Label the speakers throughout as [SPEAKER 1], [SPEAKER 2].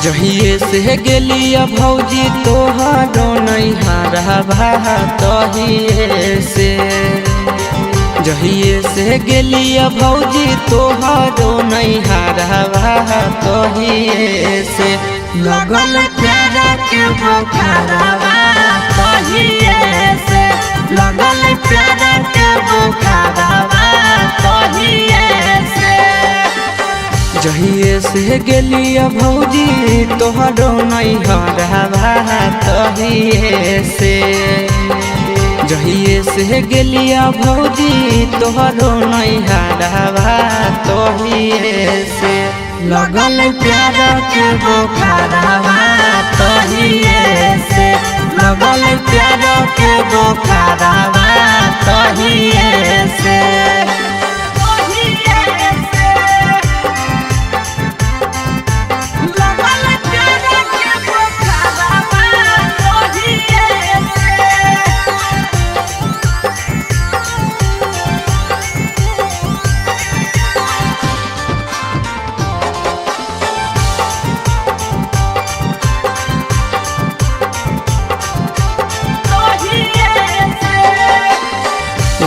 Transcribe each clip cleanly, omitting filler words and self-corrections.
[SPEAKER 1] जहिए से गेलिया भौजी तोहरो नैहरवा तहिए से जहिए से गेलिया भौजी तोहरो नैहरवा तहिए से
[SPEAKER 2] लगल प्यारा के बुखारवा तहिए से लगल प्यारा के बुखारवा तहिए से
[SPEAKER 1] जहिए से गेलिया भौजी तोहरो नैहरवा तहिए से जहिए से गेलिया भौजी तोहरो नैहरवा तहिए से
[SPEAKER 2] लगल प्यारा के बुखारवा तहिए से लगल प्यारा के बुखारवा तहिए से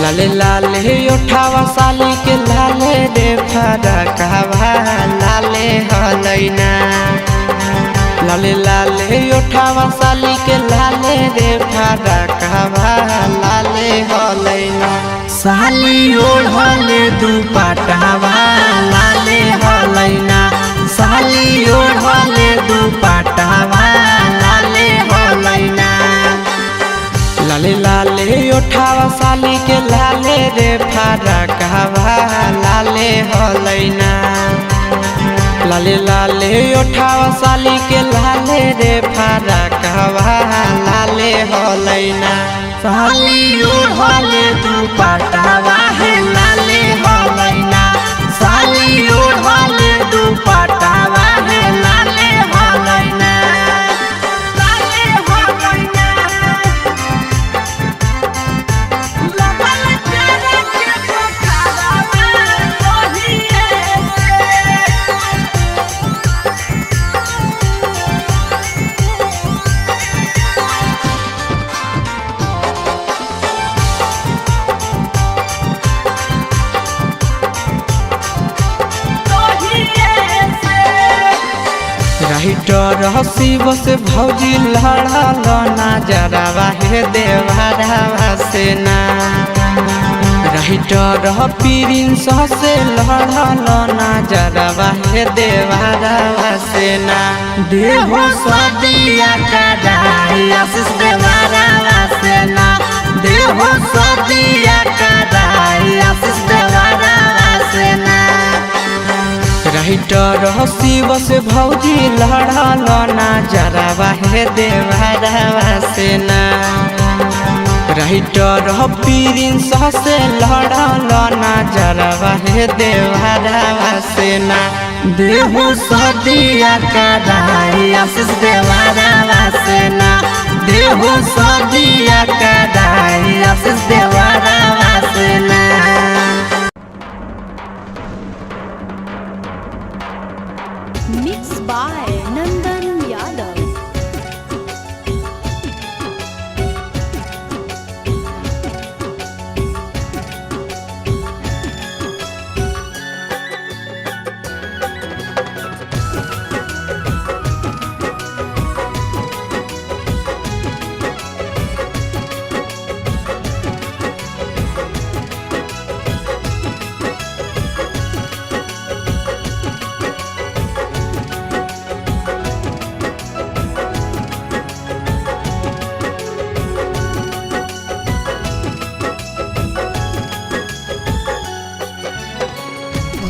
[SPEAKER 1] लाले लाले उठावा साली के लाले रे फरकवा लाले हलैना लाले लाले उठावा साली के लाले रे फरकवा लाले हलैना
[SPEAKER 2] साली ओढ़ले दुपट्टावा लाले हलैना साली ओढ़ले दुपट्टावा लाले हलैना
[SPEAKER 1] लाले लाले उठावा साली के लाले रे फरकवा लाले हलैना लाले लाले उठावा साली के लाले रे फरकवा लाले हलैना
[SPEAKER 2] साली ओढ़ले दुपट्टावा है लाले हलैना साली ओढ़ले दुपट्टावा है लाले हलैना
[SPEAKER 1] राइटर हसीब से भौजी लड़ल नजरवा हे देवरवा से ना राइटर प्रिंस से लड़ल नजरवा हे देवरवा से ना
[SPEAKER 2] देहो सदिया कदाई आशीष देवरवा से ना देहो सदिया कदाई आशीष देवरवा से ना
[SPEAKER 1] राइटर हसीब से भौजी लड़ल नजरवा हे देवरवा से ना राइटर प्रिंस से लड़ल नजरवा हे देवरवा से ना
[SPEAKER 2] देहो सदिया कदाई आशीष देवरवा से ना देहो सदिया कदाई आशीष देवरवा से ना।
[SPEAKER 3] Mixed by Nandan Yadav.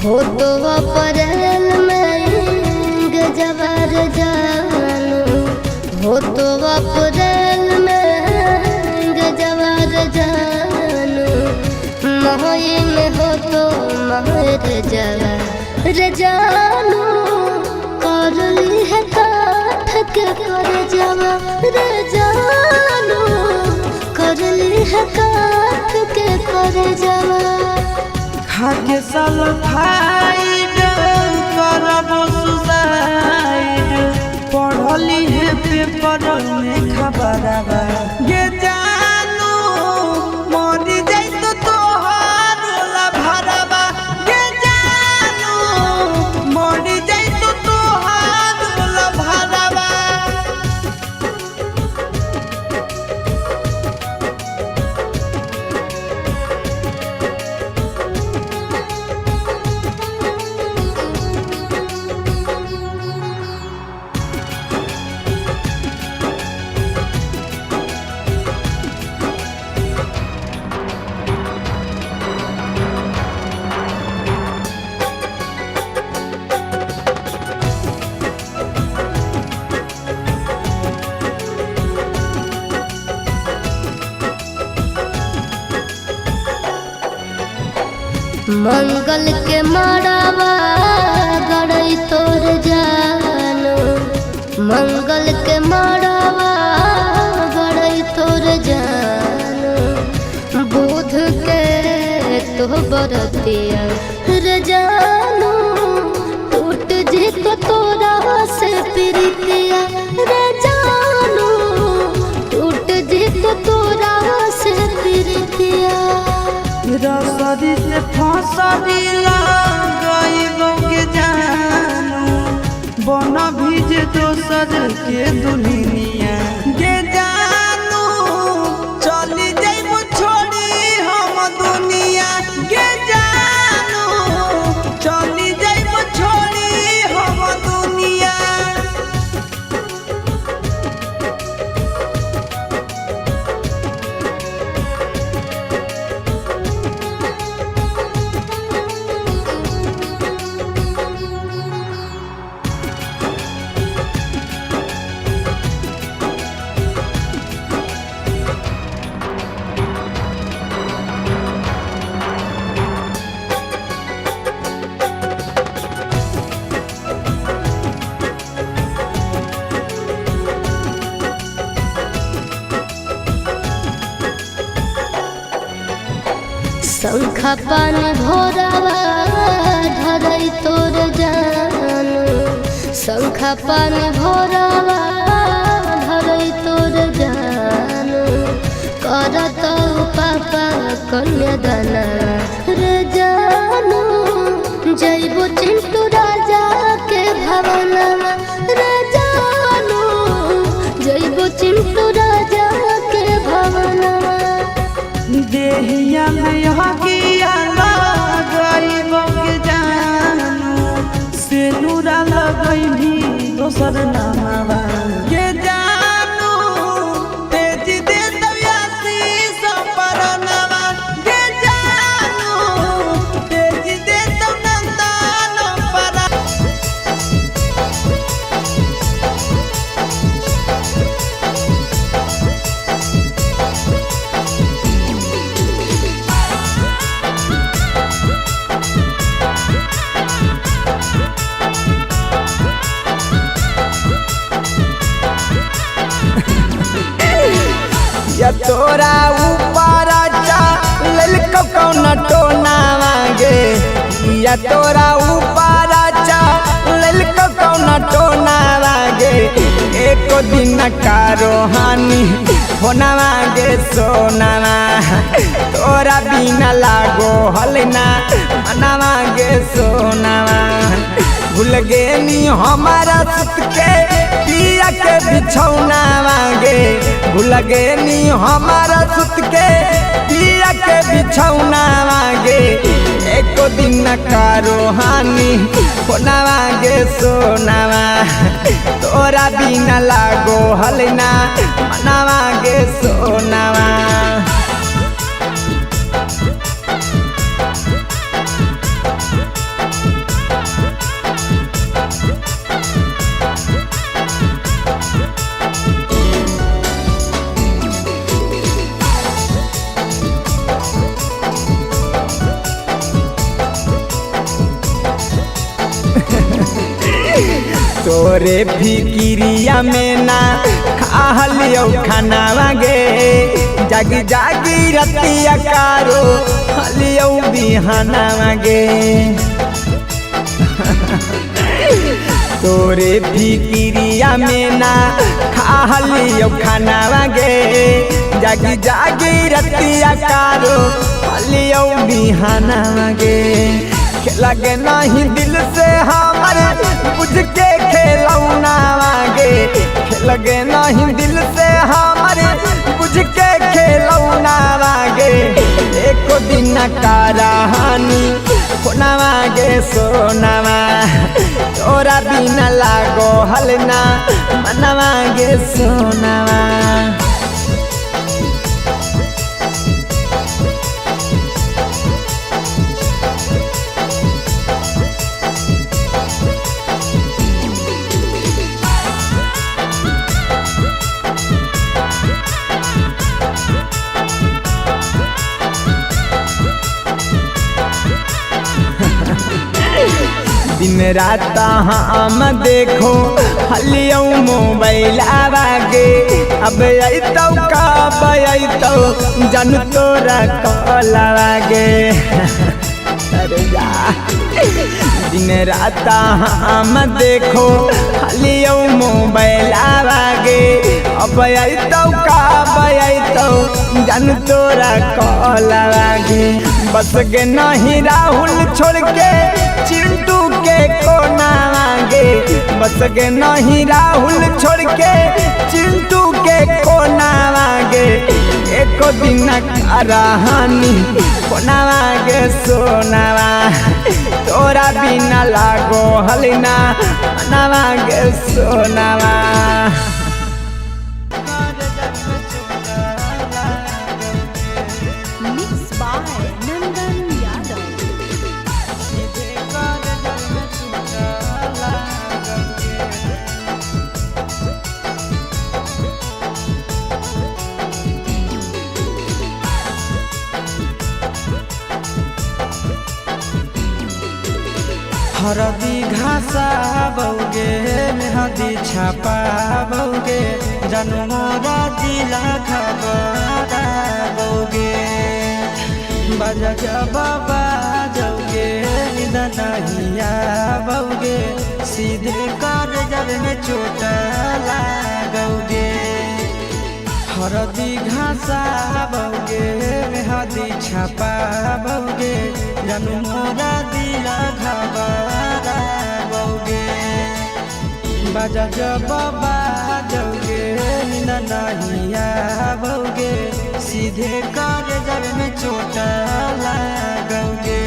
[SPEAKER 4] हो तो अप्रैल में गजबर जानू हो तो अप्रैल में गजबर जानू मई में हो तो महर जवा जानू कर ली है काठ के कर जवा जानू कर ली है काठ के कर जवा
[SPEAKER 1] खाके सल्फाइड करब सुसाइड
[SPEAKER 2] पढ़ली है पेपर में खबरवा गे जानू मरी जाई तो तोहार ला भरवा गे जानू मरी जाई तो तोहार ला भरवा।
[SPEAKER 4] मंगल के मड़ावा गड़ई तोर जानो मंगल के मड़ावा गड़ई तोर जानो बुध के तो बरतिया रे जानो टूट जी तो तोरा से प्रीतिया रे जानो टूट जी तो तोरा से प्रीतिया।
[SPEAKER 2] रसरी से फसरी लगाइबो के जानू बन भीज दोसर के दुल्हनिया गे जानू चली जाइबो छोड़ी हम दुनिया गे जानू चली जाइबो छोड़ी हम दुनिया।
[SPEAKER 4] शंखा पानी भोरावा धरई तोर जानो शंखा पानी भोरावा धरई तोर जानो करत पापा कन्यादाना रे जानो जइबो चिंटू राजा के भवनवा रे जानो जइबो चिंटू राजा के भवनवा।
[SPEAKER 2] देहिया में हकिया लगाइबो के जानू सेनुरा लगैनी दोसर नामवा के जानू तेज दे दयासी सपरनवा के जानू तेज दे तो नंदन परा। या तोरा ऊपर ललको कौन टोना मांगे या तोरा ऊपर ललको कौन टोना मांगे एको दिन का रोहानी होना मांगे सोना तोरा बिना लागो हलना मना मांगे सोना भूल गे नी हमारा सुत के पिया के बिछौना मांगे भूल गे नी हमारा सुत के पिया के बिछौना मांगे एको दिन का रोहानी होना मांगे सोना तोरा बिना लागो हलना मना मांगे सोना। तोरे फिकिरिया में ना खालियो खाना मांगे जागी जागी रतिया कारो खालियो बिहाना मांगे तोरे फिकिरिया में ना खालियो खानावा गे जागी जागी रतिया कारो खालियो बिहानावा गे लगे नहीं दिल से हमारे बुझ के खेलौनावा गे लगे नहीं दिल से हमारे बुझ के खेलौनावा गे एको दिन का रहानी कोनावा गे सोनावा तोरा बिना लागो हलना मनवा गे सोनावा दिन रात हम देखो हलियो मोबाइल आवागे अब अतौ कब अतौ जन तोरा कॉल आवागे अरे जा दिन रात हम देखो हलियो मोबाइल आवागे अब अतौ कब अतौ जन तोरा कॉल आवागे बस गे नहीं राहुल छोड़ के चिंटू के कोना गे बस गे नहीं राहुल छोड़ के चिंटू के कोना गे एको दिन कहानी कोना गे सोनावा तोरा बिना लागो हलना मनवा गे सोनावा
[SPEAKER 3] Mixed by Nandan Yadav.
[SPEAKER 1] हरदी घासा बौगे मेहदी छापा बौगे जनमोरा जिला खबरा बौगे बजा बाबा जौगे निदनहिया बौगे सीधे कर जब में चोट लागोगे हरदी घासा बौगे मेहदी छापा बौगे जनमोरा दिला घबरा बौगे बजा बाबा जौगे नहिया बौगे सीधे कर जब में चोट लागोगे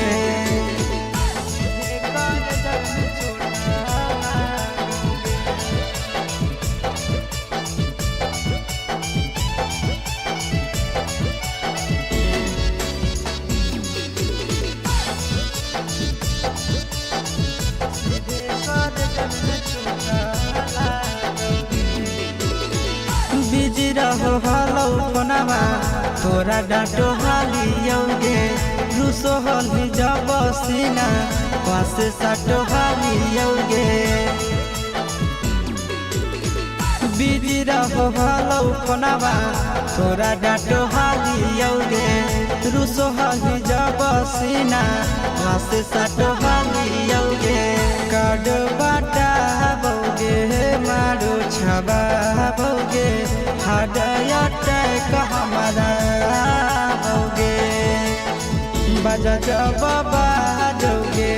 [SPEAKER 1] बिजी रहो हलो फोनवा तोरा डांटो हालियोगे रूसो हली जब सीना पास साटो हालियोगे बिजी रहो हलो फोनवा तोरा डांटो हालियोगे रूसो हली जब सीना पास साटो हालियोगे कार्ड बाटा बौगे मारो छबा बौगे हाडया टैक हमारा बौगे बजा बाबा जौगे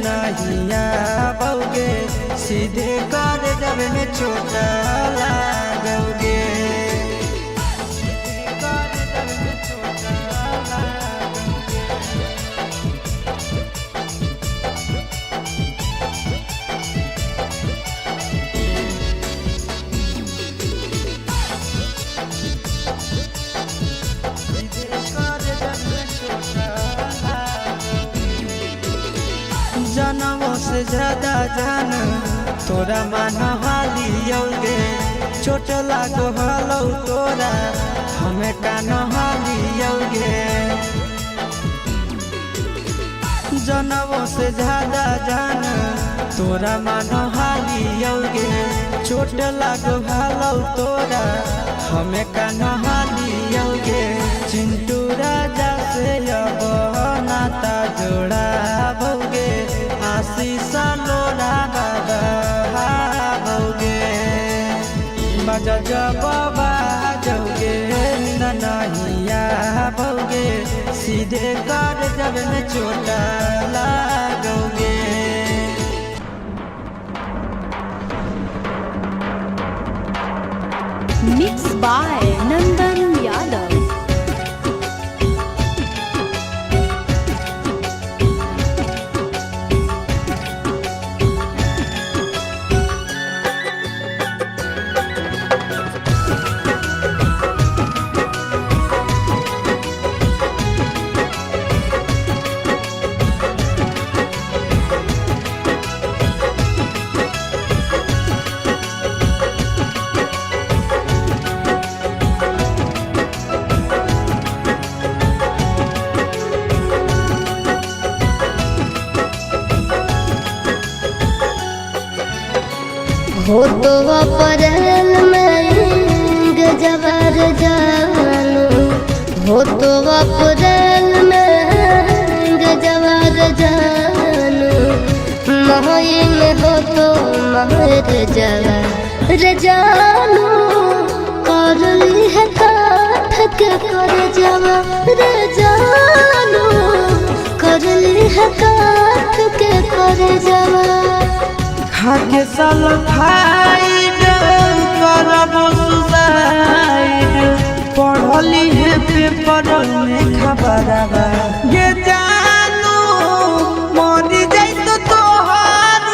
[SPEAKER 1] नहिया बौगे सीधे कर जब में चोट लागोगे जनमों से ज्यादा जान तोरा मान हालियोगे चोट लागो हलो तोरा हमें कान हालियोगे जनमों से ज्यादा जान तोरा मान हालियोगे चोट लागो हलो तोरा हमें कान हालियोगे चिंटू राजा से अब नाता जोड़ा बौगे आशीष लोड़ा बाबा जब बाजोगे ननहिया भोगे सीधे कर जब में चोट लागोगे।
[SPEAKER 3] Mixed by Nandan Yadav.
[SPEAKER 4] हो तो अप्रैल में गजबर जानू, हो तो अप्रैल में गजबर जानू, मई में हो तो महर जवर जानू, कर ली है काठ के कर जवर जानू, कर ली है काठ के कर जवर।
[SPEAKER 1] खाके साल फाइड करब सुसाइड पढ़ली है पेपर में खबरवा ये जानू मरी जाई तो तोहार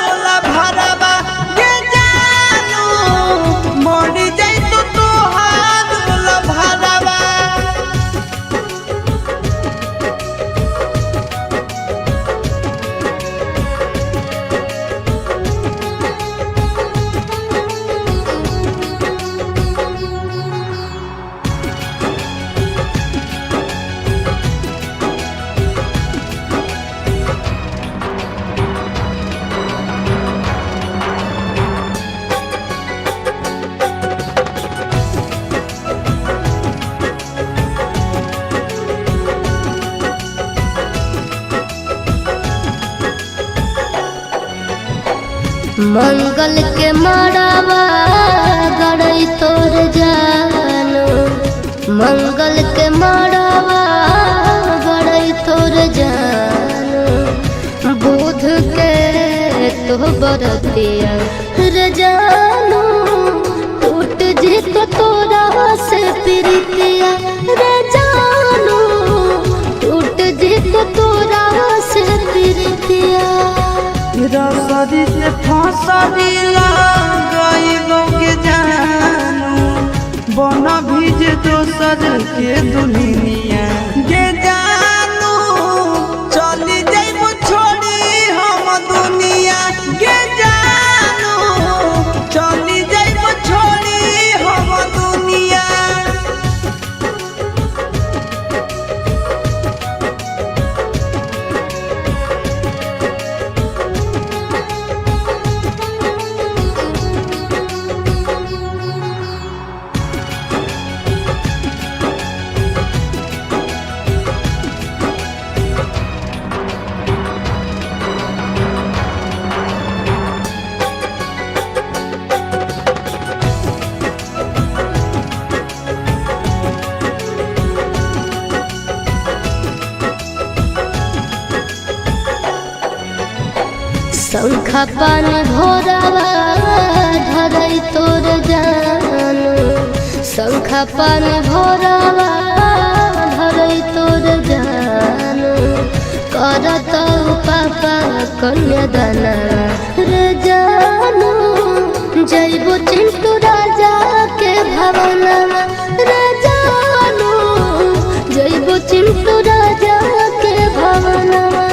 [SPEAKER 1] भरवा ये जानू मरी जाई तो तोहार भरवा।
[SPEAKER 4] मंगल के मड़ावा गड़ई तोर जानू, मंगल के मड़ावा गड़ई तोर जानू, बुध के तो बरतिया रे जानू, टूट जी तो तोरा से प्रीतिया रे जानू, टूट जी तो तोरा से प्रीतिया।
[SPEAKER 1] रसरी से फसरी लगाइबो के जानू बन भीज दोसर के दुनिया के जानू चली जाइबो छोड़ी हम दुनिया के जानू चली जाइबो छोड़ी हम दुनिया।
[SPEAKER 4] शंखा पान भोरवा धरई तोर जानू, शंखा पान भोरवा धरई तोर जानू, करत पापा कन्यादाना रे जानू, जइबो चिंटू राजा के भवनवा रे जानू, जइबो चिंटू राजा के भवनवा।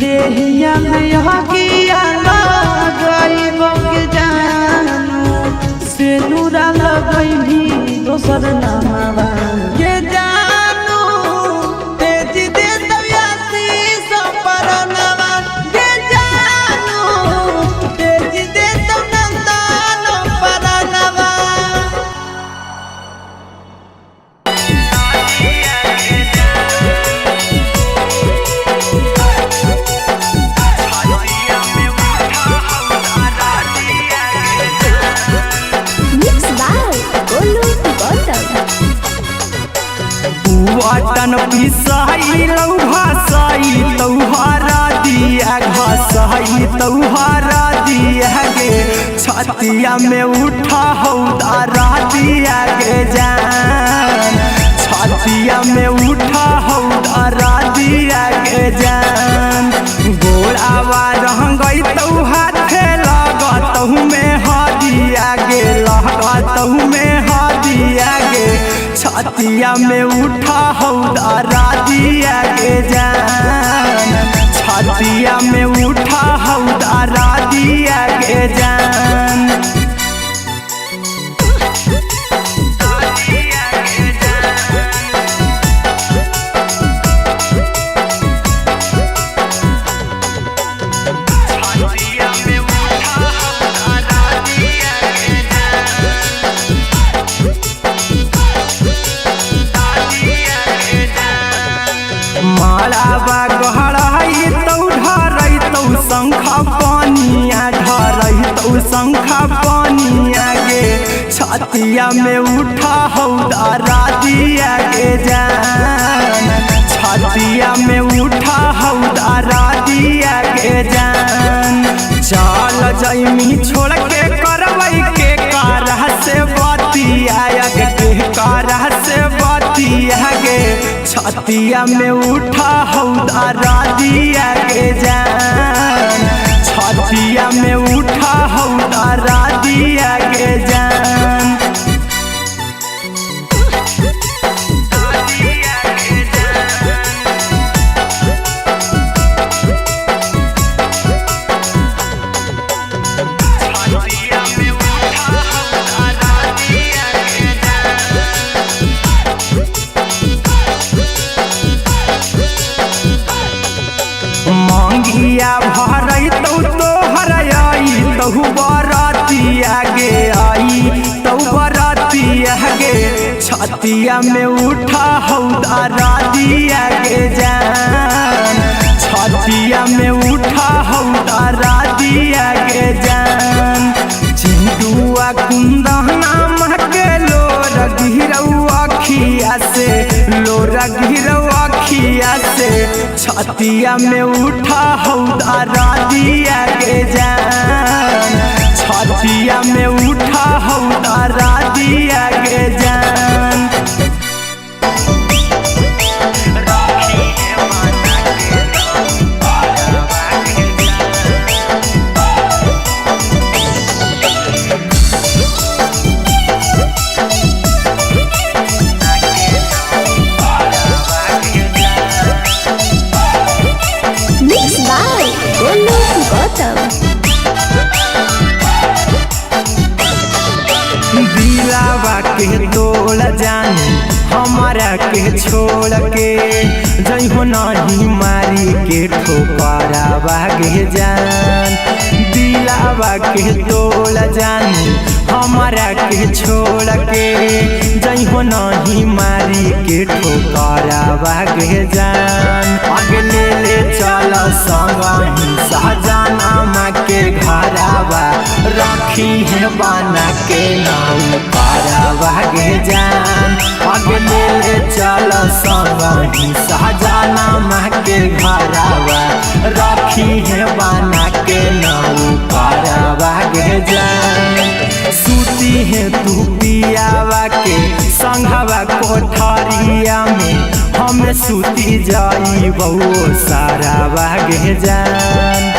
[SPEAKER 1] देहिया में हकिया लगाइबो के जानू से नूरा लगई भी दोसर नामवा के जानू तेज दे दयासी सपरनवा के जानू तेज दे तो नंदन परनवा।
[SPEAKER 3] Mixed by
[SPEAKER 2] बटन पिसाई लौ घसाई तौहारा दिया घसाई तौहारा दिया गे छतिया में उठा हौदारा दिया गे जान छतिया में उठा हौदारा दिया गे जान गोड़ावा रहंगई तौ हाथे लगतहु में हदिया गे लगतहु में हदिया गे छतिया में उठा हौदारा दिया गे जान छतिया में उठा हौदारा दिया गे जान मालाबा गहराई तौ ढरई तौ शंखा पानिया ढरई तौ शंखा पानिया गे छतिया में उठा हौदारा दिया गे जान छतिया में उठा हौदारा दिया गे जान चल जैमी छोड़ के करवई के कारह से बतिया के कारह से बतिया गे छतिया में उठा हौदारा दिया गे जान छतिया में उठा हौदारा दिया गे जान मंगिया भरई तौ तोहर आई तहु बरातिया गे आई तौ बरातिया गे छतिया में उठा हौदारा दिया गे जान छतिया में उठा हौदारा दिया गे जान चिंटुआ कुंदना महके लोर गिरौ अखिया से लोर गिरौ अखिया से छतिया में उठा हौदारा दिया गे जान छतिया में उठा हौदारा दिया गे जान
[SPEAKER 4] Mixed by Golu Gautam.
[SPEAKER 2] दिलावा के तोड़ जानी हमारा के छोड़ के जइहो नहीं मारी के ठोकरावा गे जान दिलावा के तोड़ जानी हमारा के छोड़ के जइहो नहीं मारी के ठोकरावा गे जान आगे ले चल संगही सहजाना माँ के घरावा राखी है बना के नाम पारावा गे जान आगे ले चल संगही सहजाना माँ के घरावा राखी है बना के नाम पारावा गे जान सूती है तू पियावा के संघवा कोठरिया में हमें सूती जाई बहु सारा गे जान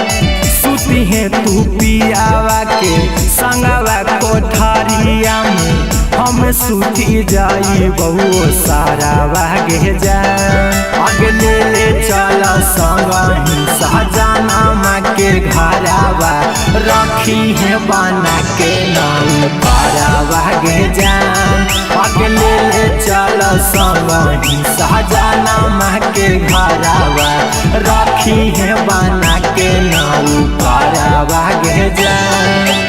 [SPEAKER 2] सूती है तू पियावा के संगवा कोठरिया में हम सूती जाई बहु सारा गे जान आगे ले चल संगही सहजाना माँ के घरावा राखी है बना के नाम पारावा गे जान आगे ले चल संगही सहजाना माँ के घरावा राखी है बना के नाम पारावा गे जान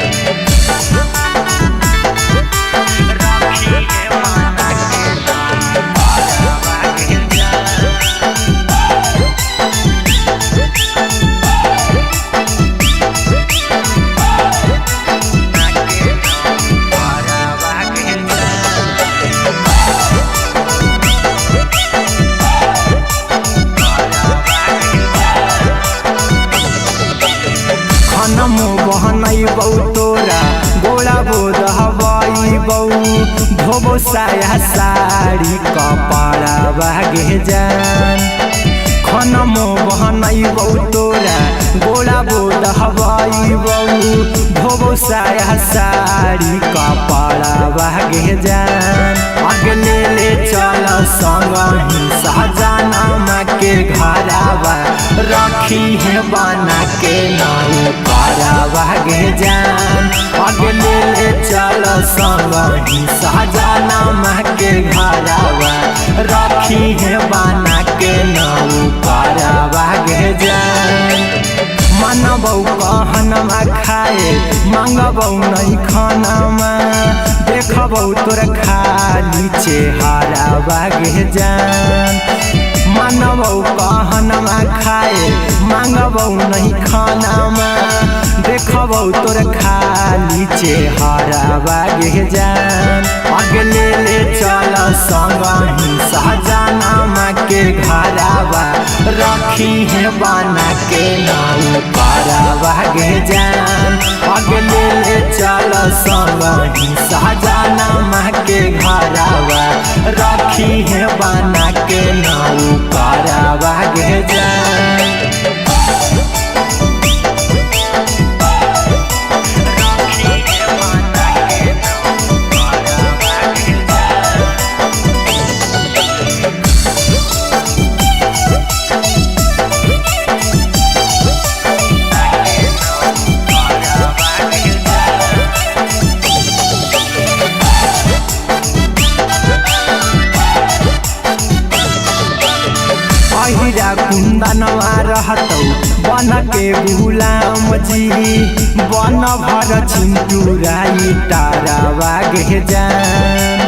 [SPEAKER 2] बऊ तोरा गोला बोध हवाई बऊ धोबो साया साड़ी कपड़ा बागे जान खनमो बहनई बऊ तोरा गोला बोध हवाई बऊ धोबो साया साड़ी कपड़ा बागे जान अगले ले चल संग ही सहजाना के घरावा रखी है बना के नाऊ करावा गे जान अगले ले चल संग ही सहजाना के घरावा रखी है बना के नाऊ करावा गे जान मनबौ कहनमा खाए मांगबौ नहीं खानामा देखबौ तोर खाली चेहरा बागे जान मनबौ कहनमा खाए मांगबौ नहीं खानामा देखबौ तोर खाली चेहरा बागे जान अगले ले चल संग ही सहजाना के घरावा रखी है बना के नाऊ करावा गे जान अगले ले चल संग ही सहजाना के घरावा रखी है बना के नाऊ करावा गे जान कुंदनवा रहतौ बन के गुलाम जी बन भर चिंटूराई तारावा गे जान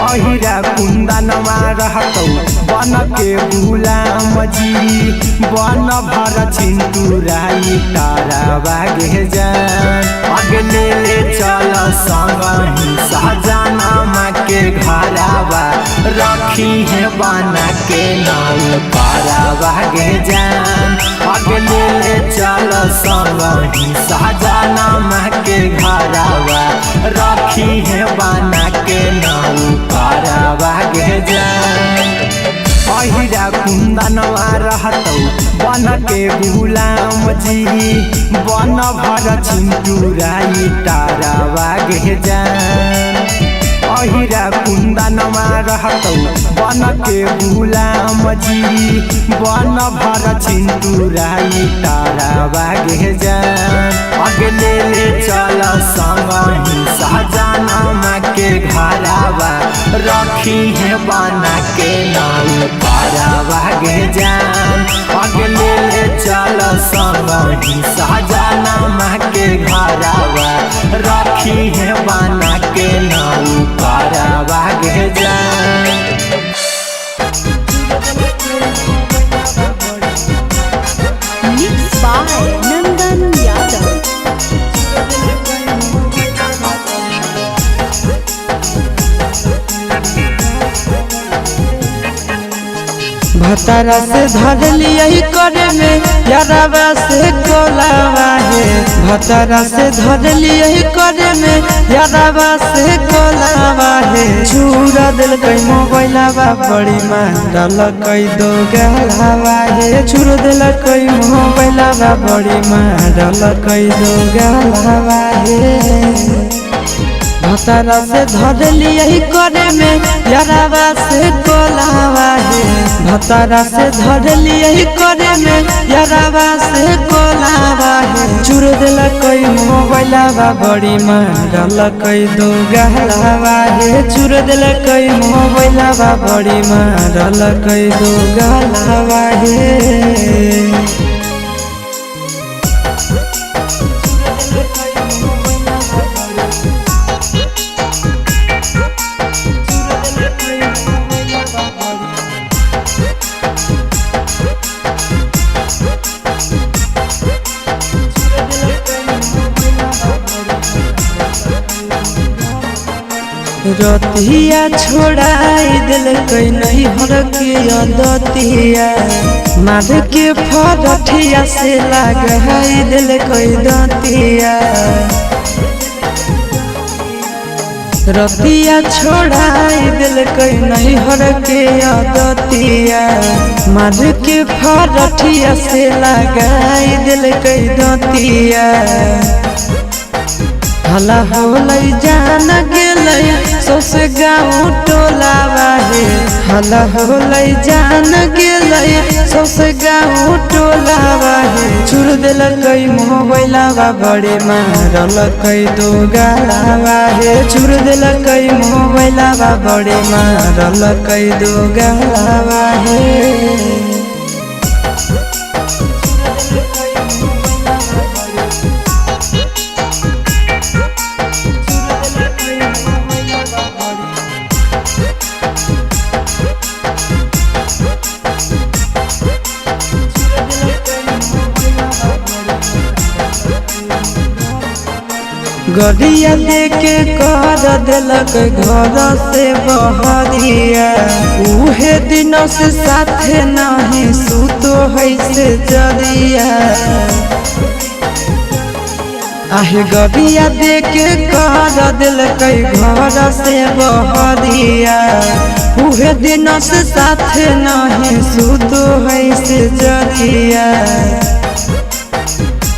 [SPEAKER 2] अहिरा कुंदनवा रहतौ बन के गुलाम जी बन भर चिंटूराई तारावा गे जान अगले ले चल संग ही सहजाना के घरावा रखी है बना के नाऊ करावा गे जान अगले ले चल संग ही सहजाना के घरावा रखी है बना के नाऊ करावा गे जान अहिरा कुंदनवा रहतौ बन के गुलाम जी बन भर चिंटूराई तारावा गे जान अहिरा कुंदनवा रहतौ बन के गुलाम जी बन भर चिंटूराई तारावा गे जान अगले ले चल संग ही सहजाना के घरावा रखी है बना के नाऊ करावा गे जान अगले ले चल संग ही सहजाना के घरावा रखी है बना के नाऊ करावा गे जान
[SPEAKER 3] Mixed by Nandan Yadav.
[SPEAKER 1] भतारा से धर लिया करे में यारावा से कोलावा है भतारा से धर लिया करे में यारावा से कोलावा है चूरा दिल कई मोबाइलावा बड़ी मारल कई दो गलावा है चूरा दिल कई मोबाइलावा बड़ी मारल कई दो गलावा है भतारा से धर लिया करे में यारावा से कोलावा है भतारा से धर लिया करे में यारावा से कोलावा है चूर दिल कई मोबाइलावा बड़ी मारल कई दो गलावा है चूर दिल कई मोबाइलावा बड़ी मारल कई दो गलावा है रतिया छोड़ाई दिल कई नहीं हर के अदतिया मार के फरठिया से लगाई दिल कोई दतिया रतिया छोड़ाई दिल कोई नहीं हर के आदतिया मार के फरठिया से लगाई दिल कोई दतिया हला होलै जान गेलै सौसे गाँव टोला बाहे हला होलै जान गेलै सौसे गाँव टोला बाहे छुड़ दिलकै मोबाइलवा बड़े मारलकै दो गाला बाहे छुड़ दिलकै मोबाइलवा बड़े मारलकै दो गाला बाहे गड़िया देके कर दिलक घर से बहरिया उहे दिनों से साथे नहीं सुतो है से जरिया आहे गड़िया देके कर दिलक घर से बहरिया उहे दिनों से साथे नहीं सुतो है से जरिया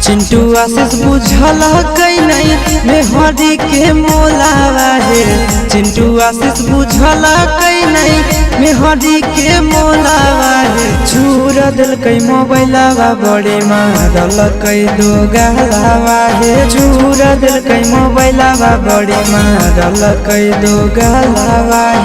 [SPEAKER 1] चिंटू आशीष बुझल कई नहीं मेहरी के मोलावा है चिंटू आशीष बुझल कई नहीं मेहरी के मोलावा है छुड़ दिल कई मोबाइलवा बड़े मारल कई दो गालावा है छुड़ दिल कई मोबाइलवा बड़े मारल कई दो गालावा है।